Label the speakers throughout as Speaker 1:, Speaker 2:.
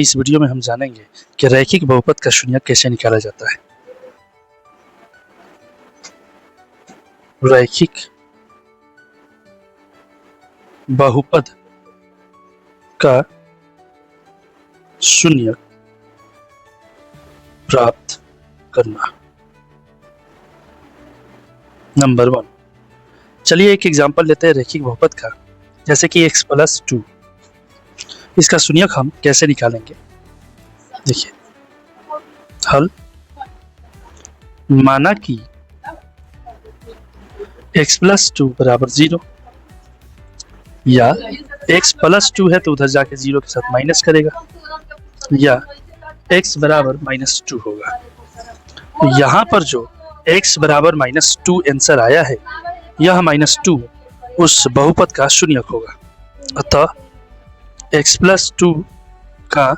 Speaker 1: इस वीडियो में हम जानेंगे कि रैखिक बहुपद का शून्यक कैसे निकाला जाता है। रैखिक बहुपद का शून्यक प्राप्त करना। नंबर 1, चलिए एक एग्जांपल लेते हैं रैखिक बहुपद का, जैसे कि x+2। इसका शून्यक हम कैसे निकालेंगे, देखिए। हल, माना कि x+2 बराबर 0, या x+2 है तो उधर जाके 0 के साथ माइनस करेगा, या x बराबर -2 होगा। तो यहाँ पर जो x बराबर -2 आंसर आया है, यह -2 उस बहुपद का शून्यक होगा। अतः x+2 का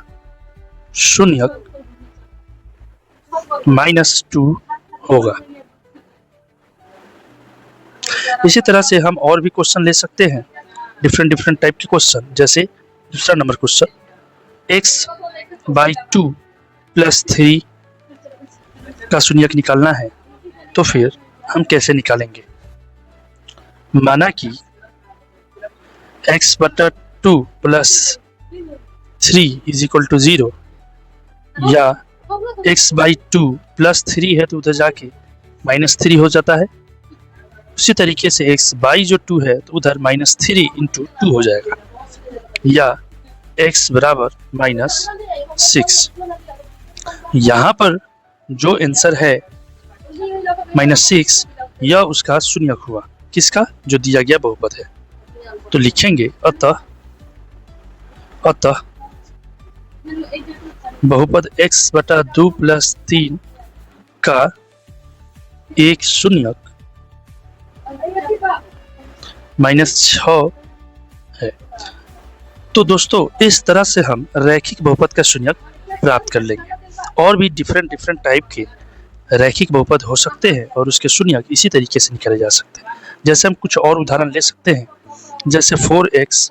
Speaker 1: शून्यक -2 होगा। इसी तरह से हम और भी क्वेश्चन ले सकते हैं, डिफरेंट टाइप के क्वेश्चन। जैसे दूसरा नंबर क्वेश्चन, x/2 + 3 का शून्यक निकालना है, तो फिर हम कैसे निकालेंगे। माना कि x/2 + 3 = 0, या x/2 + 3 है तो उधर जाके -3 हो जाता है। उसी तरीके से x/जो 2 है तो उधर -3 × 2 हो जाएगा, या x बराबर -6। यहाँ पर जो आंसर है -6, यह उसका शून्यक हुआ, किसका, जो दिया गया बहुपद है। तो लिखेंगे अतः बहुपद x/2 + 3 का एक शून्यक -6 है। तो दोस्तों, इस तरह से हम रैखिक बहुपद का शून्यक प्राप्त कर लेंगे। और भी डिफरेंट टाइप के रैखिक बहुपद हो सकते हैं और उसके शून्यक इसी तरीके से निकाले जा सकते हैं। जैसे हम कुछ और उदाहरण ले सकते हैं, जैसे 4x,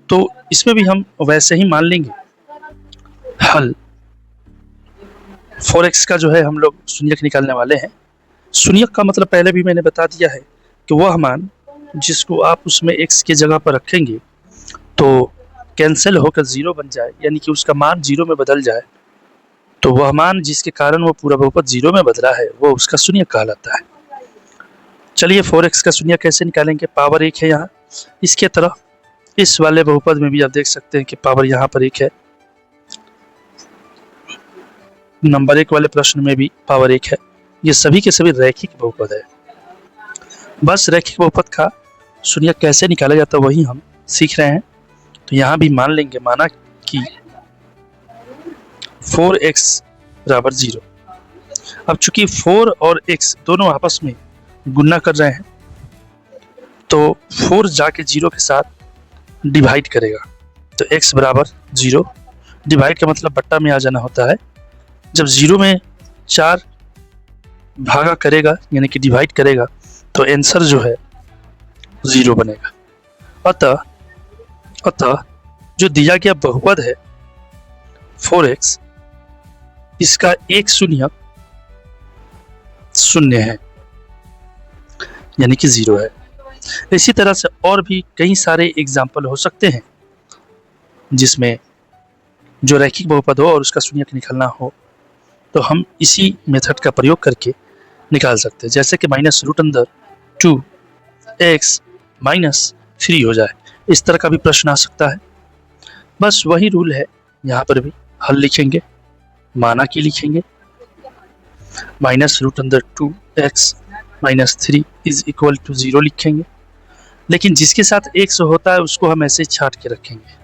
Speaker 1: तो इसमें भी हम वैसे ही मान लेंगे। हल, 4x का जो है हम लोग शून्यक निकालने वाले हैं। शून्यक का मतलब पहले भी मैंने बता दिया है कि वह मान जिसको आप उसमें x के जगह पर रखेंगे तो कैंसिल होकर 0 बन जाए, यानी कि उसका मान 0 में बदल जाए, तो वह मान जिसके कारण वो पूरा बहुपद 0 में बदला है, वो उसका शून्यक कहलाता है। चलिए 4x का शून्यक कैसे निकालेंगे। पावर 1 है यहाँ, इसके तरह इस वाले बहुपद में भी आप देख सकते हैं कि पावर यहाँ पर 1 है। नंबर 1 वाले प्रश्न में भी पावर 1 है। ये सभी के सभी रैखिक बहुपद है। बस रैखिक बहुपद का शून्यक कैसे निकाला जाता है वही हम सीख रहे हैं। तो यहाँ भी मान लेंगे, माना कि 4x बराबर 0। अब चूंकि 4 और x दोनों आपस में गुणा कर रहे हैं, तो 4 जाके 0 के साथ डिवाइड करेगा, तो x बराबर 0। डिवाइड का मतलब बट्टा में आ जाना होता है। जब 0 में 4 भागा करेगा, यानी कि डिवाइड करेगा, तो आंसर जो है 0 बनेगा। अतः जो दिया गया बहुपद है 4x, इसका एक शून्यक 0 है, यानी कि 0 है। इसी तरह से और भी कई सारे एग्जाम्पल हो सकते हैं जिसमें जो रैखिक बहुपद हो और उसका शून्यक निकालना हो, तो हम इसी मेथड का प्रयोग करके निकाल सकते हैं। जैसे कि -√2x -3 हो जाए, इस तरह का भी प्रश्न आ सकता है। बस वही रूल है, यहाँ पर भी हल लिखेंगे, माना कि लिखेंगे -√2x -3 = 0 लिखेंगे। लेकिन जिसके साथ x होता है उसको हम ऐसे छाट के रखेंगे,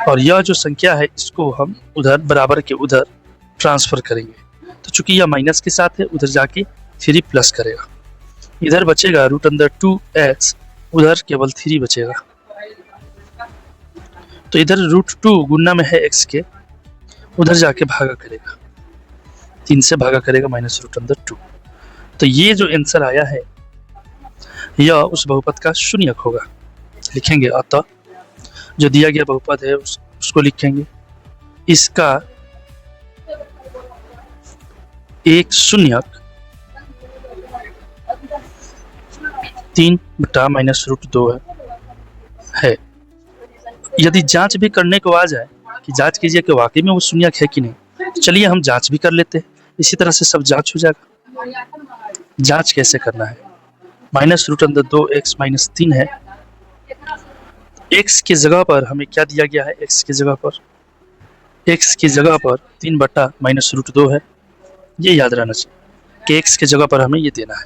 Speaker 1: और यह जो संख्या है इसको हम उधर बराबर के उधर ट्रांसफर करेंगे। तो चूंकि यह माइनस के साथ है, उधर जाके 3 प्लस करेगा, इधर बचेगा √2x, उधर केवल 3 बचेगा। तो इधर √2 गुना में है x के, उधर जाके भागा करेगा, 3 से भागा करेगा -√2। तो ये जो आंसर आया है यह उस बहुपद का शून्यक होगा। लिखेंगे अतः जो दिया गया बहुपद है उसको लिखेंगे। इसका एक शून्यक 3/-√2 है। यदि जांच भी करने को आ जाए कि जांच कीजिए कि वाकई में वो शून्यक है कि नहीं, तो चलिए हम जांच भी कर लेते हैं। इसी तरह से सब जांच हो जाएगा। जांच कैसे करना है, -√2x-3 है। x की जगह पर हमें क्या दिया गया है, x की जगह पर 3/-√2 है। ये याद रहना चाहिए कि x की जगह पर हमें ये देना है।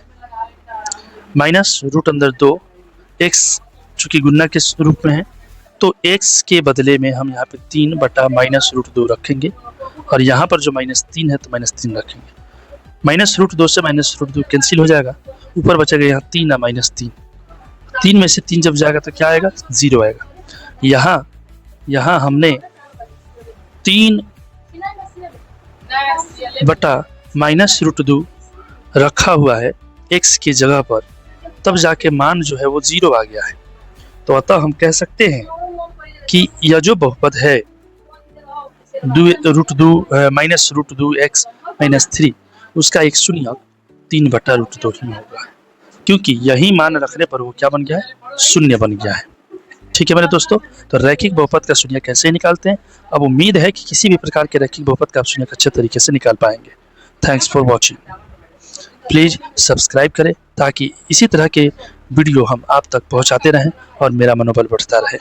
Speaker 1: -√2 x चूंकि गुणा के रूप में है, तो x के बदले में हम यहाँ पे 3/-√2 रखेंगे, और यहाँ पर जो -3 है तो -3 रखेंगे। -√2 से -√2 कैंसिल हो जाएगा, ऊपर बचेगा यहाँ 3 और -3। 3 में से 3 जब जाएगा तो क्या आएगा, 0 आएगा। यहाँ हमने 3/-√2 रखा हुआ है x की जगह पर, तब जाके मान जो है वो 0 आ गया है। तो अतः हम कह सकते हैं कि यह जो बहुपद है -√2x-3, उसका एक शून्यक 3/√2 ही होगा, क्योंकि यही मान रखने पर वो क्या बन गया है, शून्य बन गया है। ठीक है मेरे दोस्तों, तो रैखिक बहुपद का शून्य कैसे निकालते हैं, अब उम्मीद है कि किसी भी प्रकार के रैखिक बहुपद का आप शून्य अच्छे तरीके से निकाल पाएंगे। Thanks for watching. Please subscribe करें ताकि इसी तरह के वीडियो हम आप तक पहुंचाते रहें और मेरा मनोबल बढ़ता रहे।